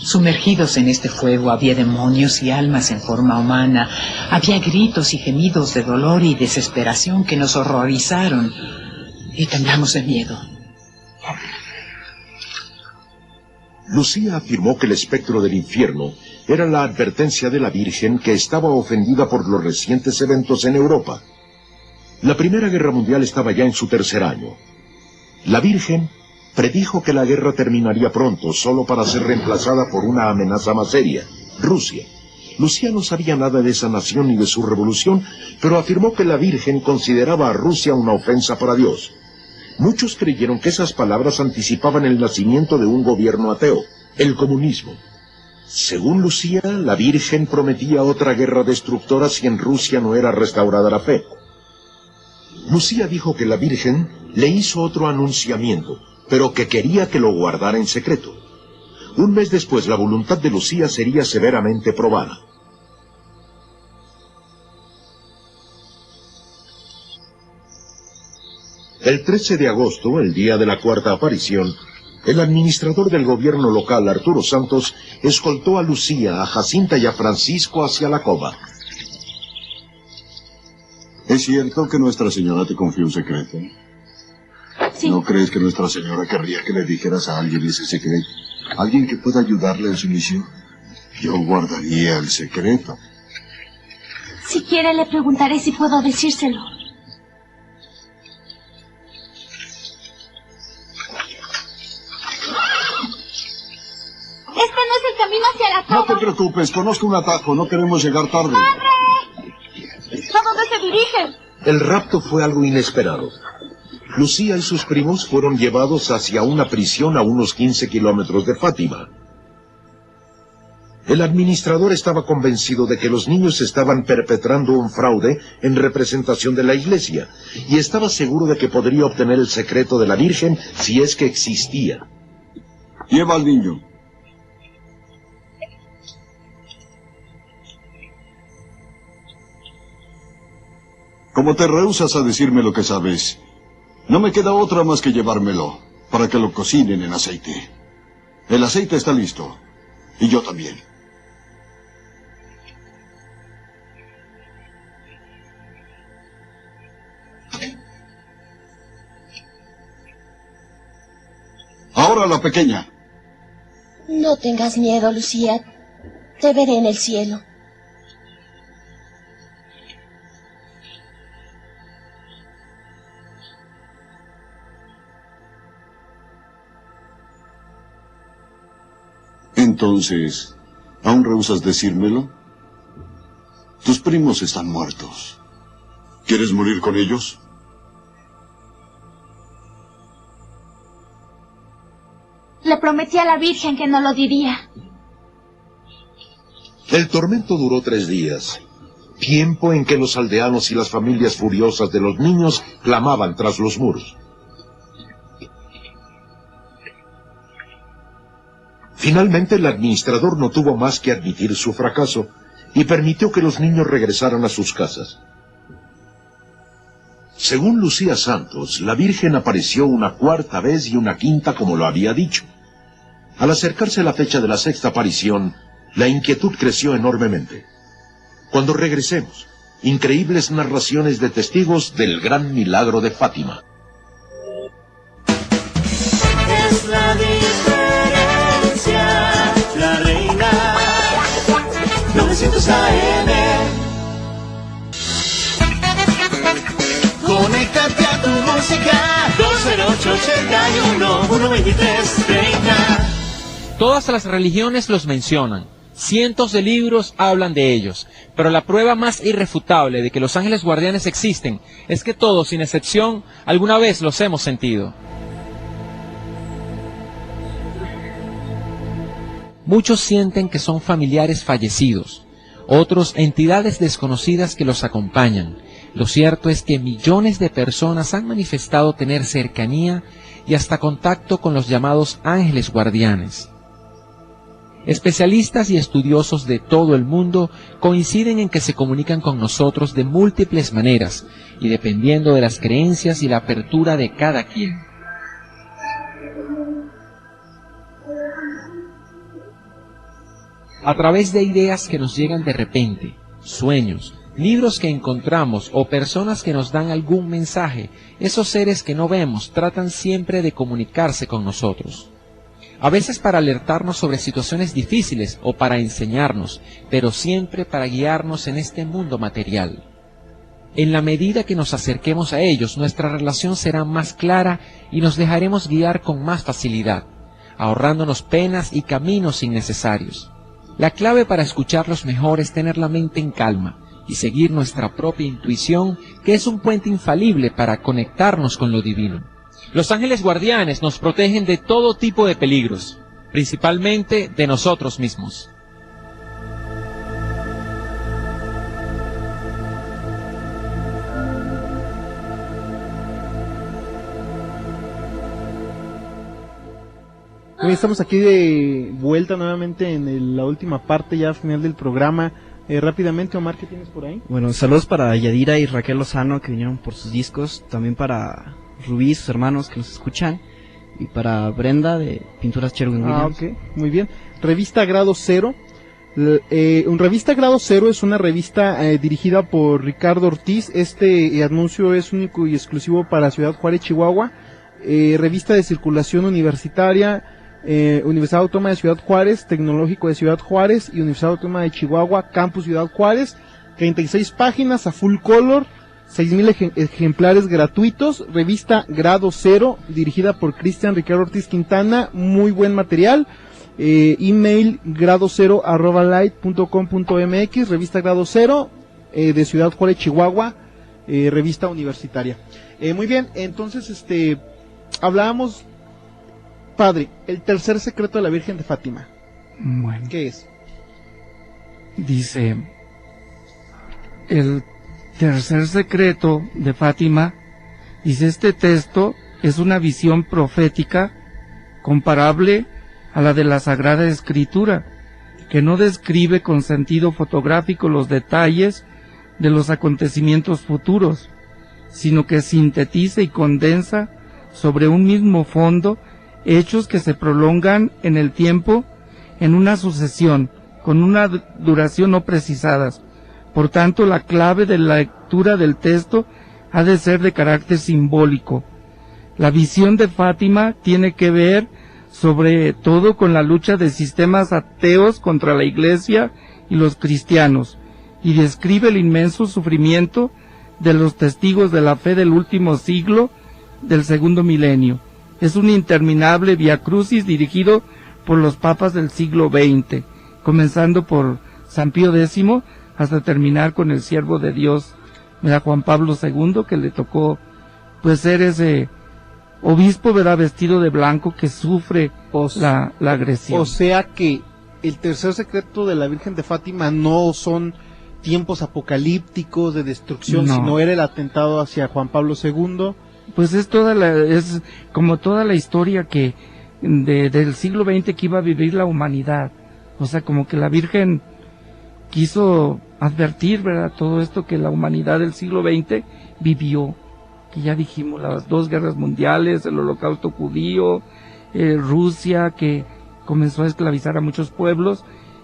Sumergidos en este fuego había demonios y almas en forma humana. Había gritos y gemidos de dolor y desesperación que nos horrorizaron. Y temblamos de miedo. Lucía afirmó que el espectro del infierno era la advertencia de la Virgen, que estaba ofendida por los recientes eventos en Europa. La Primera Guerra Mundial estaba ya en su 3er año. La Virgen predijo que la guerra terminaría pronto, solo para ser reemplazada por una amenaza más seria: Rusia. Lucía no sabía nada de esa nación ni de su revolución, pero afirmó que la Virgen consideraba a Rusia una ofensa para Dios. Muchos creyeron que esas palabras anticipaban el nacimiento de un gobierno ateo, el comunismo. Según Lucía, la Virgen prometía otra guerra destructora si en Rusia no era restaurada la fe. Lucía dijo que la Virgen le hizo otro anunciamiento, pero que quería que lo guardara en secreto. Un mes después, la voluntad de Lucía sería severamente probada. El 13 de agosto, el día de la cuarta aparición, el administrador del gobierno local, Arturo Santos, escoltó a Lucía, a Jacinta y a Francisco hacia la cova. ¿Es cierto que Nuestra Señora te confió un secreto? Sí. ¿No crees que Nuestra Señora querría que le dijeras a alguien ese secreto? ¿Alguien que pueda ayudarle en su misión? Yo guardaría el secreto. Si quiere, le preguntaré si puedo decírselo. Este no es el camino hacia la cova. No te preocupes, conozco un atajo, no queremos llegar tarde. ¡Padre! ¿A dónde se dirigen? El rapto fue algo inesperado. Lucía y sus primos fueron llevados hacia una prisión a unos 15 kilómetros de Fátima. El administrador estaba convencido de que los niños estaban perpetrando un fraude en representación de la Iglesia, y estaba seguro de que podría obtener el secreto de la Virgen si es que existía. Lleva al niño. Como te rehusas a decirme lo que sabes, no me queda otra más que llevármelo. para que lo cocinen en aceite. El aceite está listo. Y yo también. Ahora la pequeña. No tengas miedo, Lucía. Te veré en el cielo. Entonces, ¿aún rehusas decírmelo? Tus primos están muertos. ¿Quieres morir con ellos? Le prometí a la Virgen que no lo diría. El tormento duró 3 días, tiempo en que los aldeanos y las familias furiosas de los niños clamaban tras los muros. Finalmente el administrador no tuvo más que admitir su fracaso y permitió que los niños regresaran a sus casas. Según Lucía Santos, la Virgen apareció una 4ª vez y una 5ª como lo había dicho. Al acercarse la fecha de la 6ª aparición, la inquietud creció enormemente. Cuando regresemos, increíbles narraciones de testigos del gran milagro de Fátima. Es la diferencia, la reina 900 AM. Conéctate a tu música 208-81-123-30. Todas las religiones los mencionan, cientos de libros hablan de ellos, pero la prueba más irrefutable de que los ángeles guardianes existen es que todos, sin excepción, alguna vez los hemos sentido. Muchos sienten que son familiares fallecidos, otros entidades desconocidas que los acompañan. Lo cierto es que millones de personas han manifestado tener cercanía y hasta contacto con los llamados ángeles guardianes. Especialistas y estudiosos de todo el mundo coinciden en que se comunican con nosotros de múltiples maneras y dependiendo de las creencias y la apertura de cada quien. A través de ideas que nos llegan de repente, sueños, libros que encontramos o personas que nos dan algún mensaje, esos seres que no vemos tratan siempre de comunicarse con nosotros. A veces para alertarnos sobre situaciones difíciles o para enseñarnos, pero siempre para guiarnos en este mundo material. En la medida que nos acerquemos a ellos, nuestra relación será más clara y nos dejaremos guiar con más facilidad, ahorrándonos penas y caminos innecesarios. La clave para escucharlos mejor es tener la mente en calma y seguir nuestra propia intuición, que es un puente infalible para conectarnos con lo divino. Los ángeles guardianes nos protegen de todo tipo de peligros, principalmente de nosotros mismos. Hoy estamos aquí de vuelta nuevamente en la última parte ya final del programa. Rápidamente, Omar, ¿qué tienes por ahí? Bueno, saludos para Yadira y Raquel Lozano, que vinieron por sus discos, también para Rubí, sus hermanos que nos escuchan, y para Brenda de Pinturas Sherwin-Williams. Ok, muy bien. Revista Grado Cero. Revista Grado Cero es una revista dirigida por Ricardo Ortiz. Este anuncio es único y exclusivo para Ciudad Juárez, Chihuahua. Revista de circulación universitaria, Universidad Autónoma de Ciudad Juárez, Tecnológico de Ciudad Juárez y Universidad Autónoma de Chihuahua, Campus Ciudad Juárez. 36 páginas a full color, 6,000 ejemplares gratuitos. Revista Grado Cero, dirigida por Cristian Ricardo Ortiz Quintana. Muy buen material. Email gradocero@light.com.mx. Revista Grado Cero, de Ciudad Juárez, Chihuahua, revista universitaria. Muy bien, entonces hablábamos, padre, el tercer secreto de la Virgen de Fátima. Bueno, ¿qué es? Dice, el tercer secreto de Fátima, dice, este texto es una visión profética comparable a la de la Sagrada Escritura, que no describe con sentido fotográfico los detalles de los acontecimientos futuros, sino que sintetiza y condensa sobre un mismo fondo hechos que se prolongan en el tiempo en una sucesión, con una duración no precisadas. Por tanto, la clave de la lectura del texto ha de ser de carácter simbólico. La visión de Fátima tiene que ver sobre todo con la lucha de sistemas ateos contra la Iglesia y los cristianos, y describe el inmenso sufrimiento de los testigos de la fe del último siglo del segundo milenio. Es un interminable viacrucis dirigido por los papas del siglo XX, comenzando por San Pío X hasta terminar con el siervo de Dios, Juan Pablo II, que le tocó pues ser ese obispo, ¿verdad?, vestido de blanco, que sufre la agresión. O sea que el tercer secreto de la Virgen de Fátima no son tiempos apocalípticos de destrucción, No. sino era el atentado hacia Juan Pablo II. Pues es como toda la historia que del siglo XX que iba a vivir la humanidad. O sea, como que la Virgen quiso advertir, ¿verdad?, todo esto que la humanidad del siglo XX vivió, que ya dijimos, las 2 guerras mundiales, el holocausto judío, Rusia, que comenzó a esclavizar a muchos pueblos,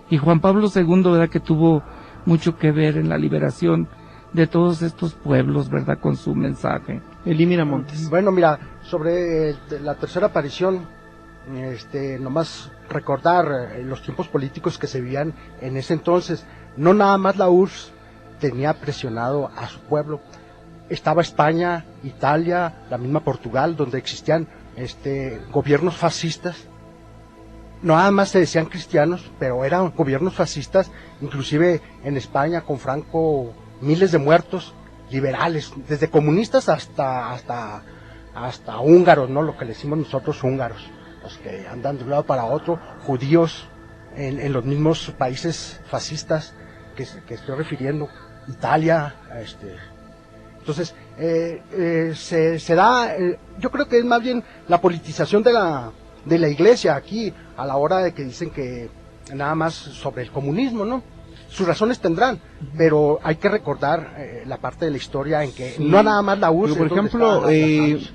y Juan Pablo II, ¿verdad?, que tuvo mucho que ver en la liberación de todos estos pueblos, ¿verdad?, con su mensaje. Elí Miramontes. Bueno, mira, sobre la tercera aparición, nomás recordar los tiempos políticos que se vivían en ese entonces. No nada más la URSS tenía presionado a su pueblo, estaba España, Italia, la misma Portugal, donde existían gobiernos fascistas. No nada más se decían cristianos, pero eran gobiernos fascistas, inclusive en España con Franco, miles de muertos, liberales, desde comunistas hasta húngaros, ¿no? Lo que le decimos nosotros húngaros, los que andan de un lado para otro, judíos en los mismos países fascistas que estoy refiriendo, Italia, entonces se da, yo creo que es más bien la politización de la Iglesia aquí, a la hora de que dicen que nada más sobre el comunismo, ¿no? Sus razones tendrán, pero hay que recordar la parte de la historia en que no nada más la URSS. Por ejemplo,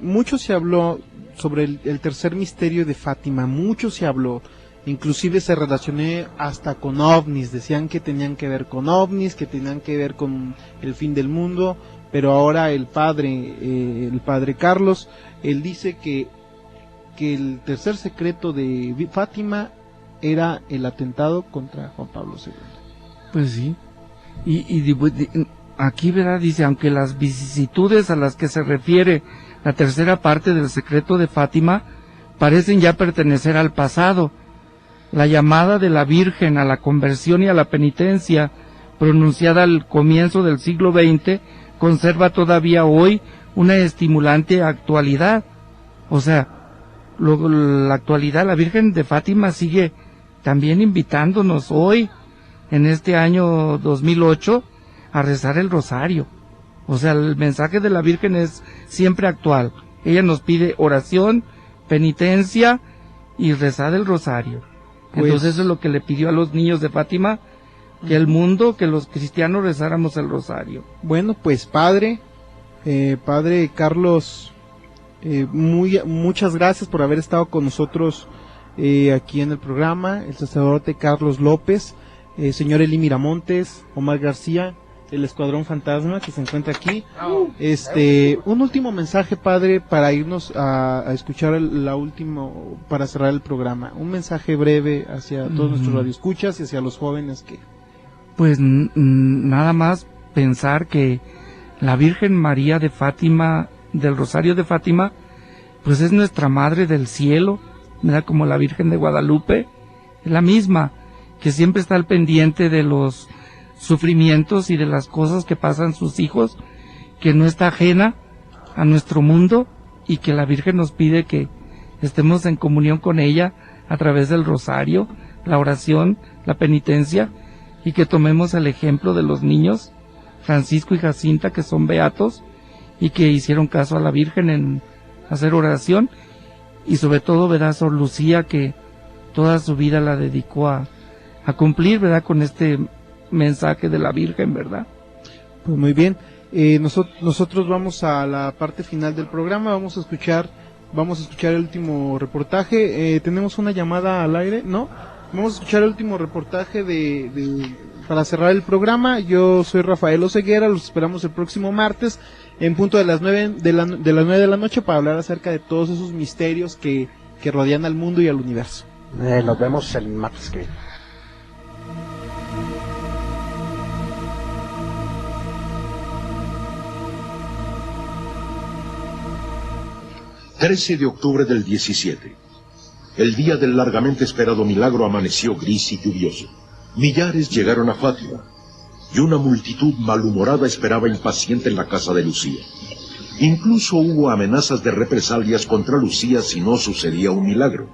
mucho se habló sobre el tercer misterio de Fátima, mucho se habló, inclusive se relacioné hasta con ovnis, decían que tenían que ver con ovnis, que tenían que ver con el fin del mundo, pero ahora el padre Carlos, él dice que el tercer secreto de Fátima era el atentado contra Juan Pablo II. Pues sí, y aquí, ¿verdad?, dice, aunque las vicisitudes a las que se refiere la tercera parte del secreto de Fátima parecen ya pertenecer al pasado, la llamada de la Virgen a la conversión y a la penitencia, pronunciada al comienzo del siglo XX, conserva todavía hoy una estimulante actualidad. O sea, la actualidad, la Virgen de Fátima sigue también invitándonos hoy, en este año 2008, a rezar el rosario. O sea, el mensaje de la Virgen es siempre actual. Ella nos pide oración, penitencia y rezar el rosario. Pues, entonces eso es lo que le pidió a los niños de Fátima, que el mundo, que los cristianos rezáramos el rosario. Bueno, pues padre Carlos, muchas gracias por haber estado con nosotros aquí en el programa, el sacerdote Carlos López, señor Elí Miramontes, Omar García, el Escuadrón Fantasma que se encuentra aquí. Un último mensaje, padre, para irnos a escuchar la última, para cerrar el programa. Un mensaje breve hacia todos nuestros radioescuchas y hacia los jóvenes que... Pues nada más pensar que la Virgen María de Fátima, del Rosario de Fátima, pues es nuestra Madre del Cielo, ¿verdad? Como la Virgen de Guadalupe, es la misma, que siempre está al pendiente de los sufrimientos y de las cosas que pasan sus hijos, que no está ajena a nuestro mundo, y que la Virgen nos pide que estemos en comunión con ella a través del rosario, la oración, la penitencia, y que tomemos el ejemplo de los niños Francisco y Jacinta, que son beatos y que hicieron caso a la Virgen en hacer oración, y sobre todo, ¿verdad?, Sor Lucía, que toda su vida la dedicó a cumplir, ¿verdad?, con este mensaje de la Virgen, ¿verdad? Pues muy bien, nosotros vamos a la parte final del programa, vamos a escuchar vamos a escuchar el último reportaje. Tenemos una llamada al aire, ¿no? Vamos a escuchar el último reportaje para cerrar el programa. Yo soy Rafael Oseguera, los esperamos el próximo martes en punto de las 9 de la noche para hablar acerca de todos esos misterios que rodean al mundo y al universo. Nos vemos el martes que viene. 13 de octubre del 17. El día del largamente esperado milagro amaneció gris y lluvioso. Millares llegaron a Fátima, y una multitud malhumorada esperaba impaciente en la casa de Lucía. Incluso hubo amenazas de represalias contra Lucía si no sucedía un milagro.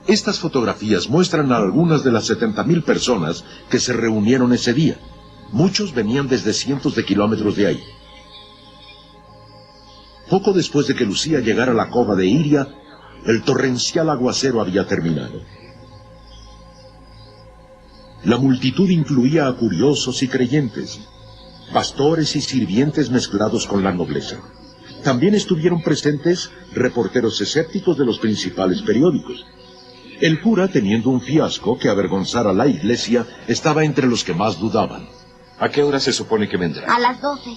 Estas fotografías muestran a algunas de las 70,000 personas que se reunieron ese día. Muchos venían desde cientos de kilómetros de ahí. Poco después de que Lucía llegara a la cova de Iria, el torrencial aguacero había terminado. La multitud incluía a curiosos y creyentes, pastores y sirvientes mezclados con la nobleza. También estuvieron presentes reporteros escépticos de los principales periódicos. El cura, teniendo un fiasco que avergonzara a la iglesia, estaba entre los que más dudaban. ¿A qué hora se supone que vendrá? A las 12.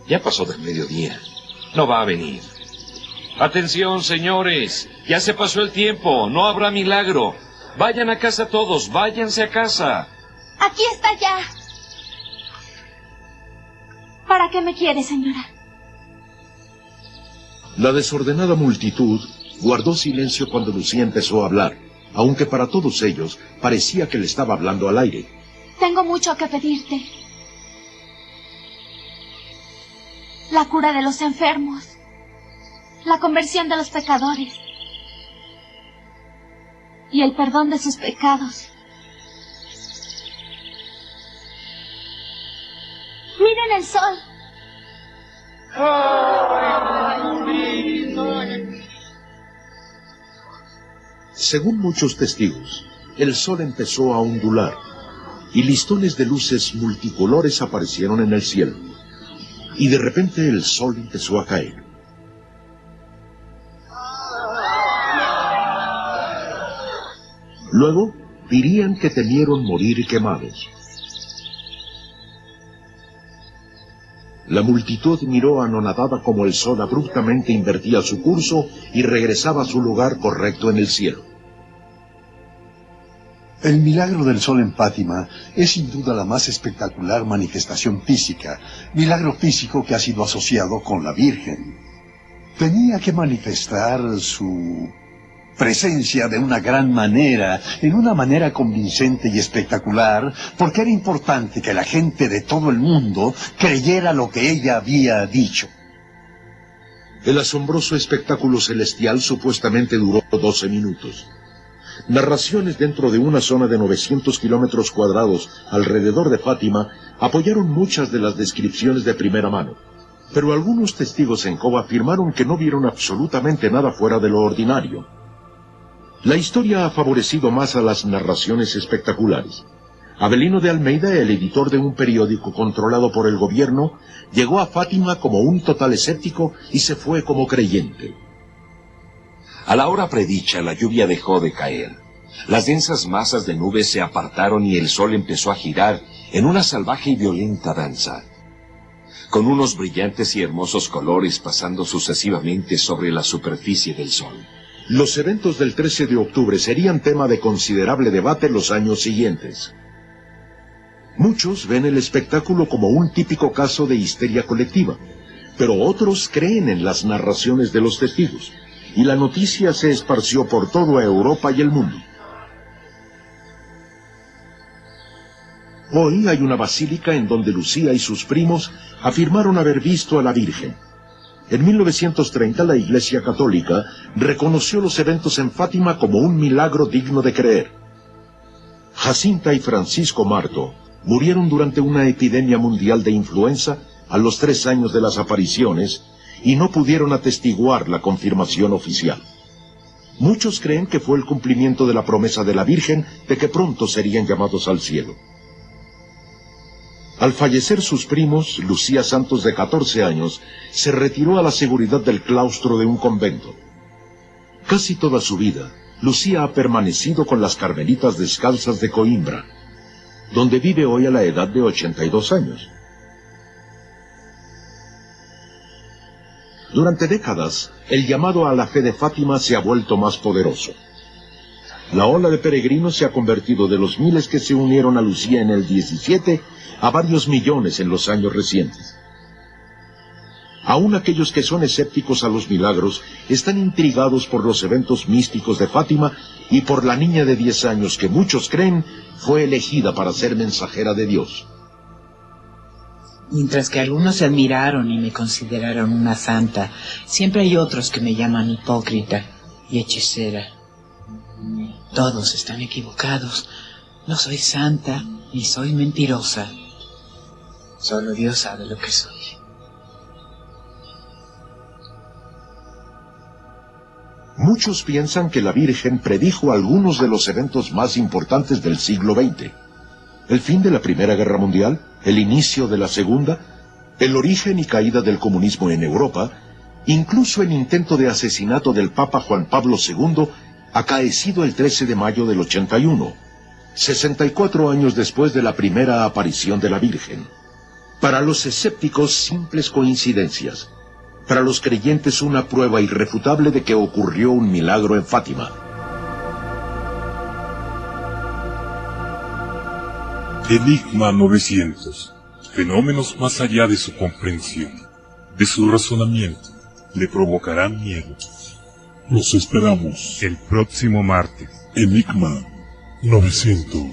Ya pasó del mediodía. No va a venir. Atención, señores. Ya se pasó el tiempo. No habrá milagro. Vayan a casa todos. Váyanse a casa. Aquí está ya. ¿Para qué me quiere, señora? La desordenada multitud guardó silencio cuando Lucía empezó a hablar, aunque para todos ellos parecía que le estaba hablando al aire. Tengo mucho que pedirte. La cura de los enfermos, la conversión de los pecadores y el perdón de sus pecados. Miren el sol. Según muchos testigos, el sol empezó a ondular y listones de luces multicolores aparecieron en el cielo. Y de repente el sol empezó a caer. Luego dirían que temieron morir quemados. La multitud miró anonadada como el sol abruptamente invertía su curso y regresaba a su lugar correcto en el cielo. El milagro del sol en Fátima es sin duda la más espectacular manifestación física, milagro físico que ha sido asociado con la Virgen. Tenía que manifestar su presencia de una gran manera, en una manera convincente y espectacular, porque era importante que la gente de todo el mundo creyera lo que ella había dicho. El asombroso espectáculo celestial supuestamente duró 12 minutos. Narraciones dentro de una zona de 900 kilómetros cuadrados alrededor de Fátima apoyaron muchas de las descripciones de primera mano, pero algunos testigos en Cova afirmaron que no vieron absolutamente nada fuera de lo ordinario. La historia ha favorecido más a las narraciones espectaculares. Avelino de Almeida, el editor de un periódico controlado por el gobierno, llegó a Fátima como un total escéptico y se fue como creyente. A la hora predicha, la lluvia dejó de caer. Las densas masas de nubes se apartaron y el sol empezó a girar en una salvaje y violenta danza, con unos brillantes y hermosos colores pasando sucesivamente sobre la superficie del sol. Los eventos del 13 de octubre serían tema de considerable debate los años siguientes. Muchos ven el espectáculo como un típico caso de histeria colectiva, pero otros creen en las narraciones de los testigos, y la noticia se esparció por toda Europa y el mundo. Hoy hay una basílica en donde Lucía y sus primos afirmaron haber visto a la Virgen. En 1930 la Iglesia Católica reconoció los eventos en Fátima como un milagro digno de creer. Jacinta y Francisco Marto murieron durante una epidemia mundial de influenza a los 3 años de las apariciones y no pudieron atestiguar la confirmación oficial. Muchos creen que fue el cumplimiento de la promesa de la Virgen de que pronto serían llamados al cielo. Al fallecer sus primos, Lucía Santos, de 14 años, se retiró a la seguridad del claustro de un convento. Casi toda su vida, Lucía ha permanecido con las Carmelitas Descalzas de Coimbra, donde vive hoy a la edad de 82 años. Durante décadas, el llamado a la fe de Fátima se ha vuelto más poderoso. La ola de peregrinos se ha convertido de los miles que se unieron a Lucía en el 17 a varios millones en los años recientes. Aún aquellos que son escépticos a los milagros están intrigados por los eventos místicos de Fátima y por la niña de 10 años que muchos creen fue elegida para ser mensajera de Dios. Mientras que algunos se admiraron y me consideraron una santa, siempre hay otros que me llaman hipócrita y hechicera. Todos están equivocados. No soy santa ni soy mentirosa. Solo Dios sabe lo que soy. Muchos piensan que la Virgen predijo algunos de los eventos más importantes del siglo XX. El fin de la Primera Guerra Mundial, el inicio de la Segunda, el origen y caída del comunismo en Europa, incluso el intento de asesinato del Papa Juan Pablo II, acaecido el 13 de mayo del 81, 64 años después de la primera aparición de la Virgen. Para los escépticos, simples coincidencias. Para los creyentes, una prueba irrefutable de que ocurrió un milagro en Fátima. Enigma 900. Fenómenos más allá de su comprensión, de su razonamiento, le provocarán miedo. Los esperamos el próximo martes. Enigma 900.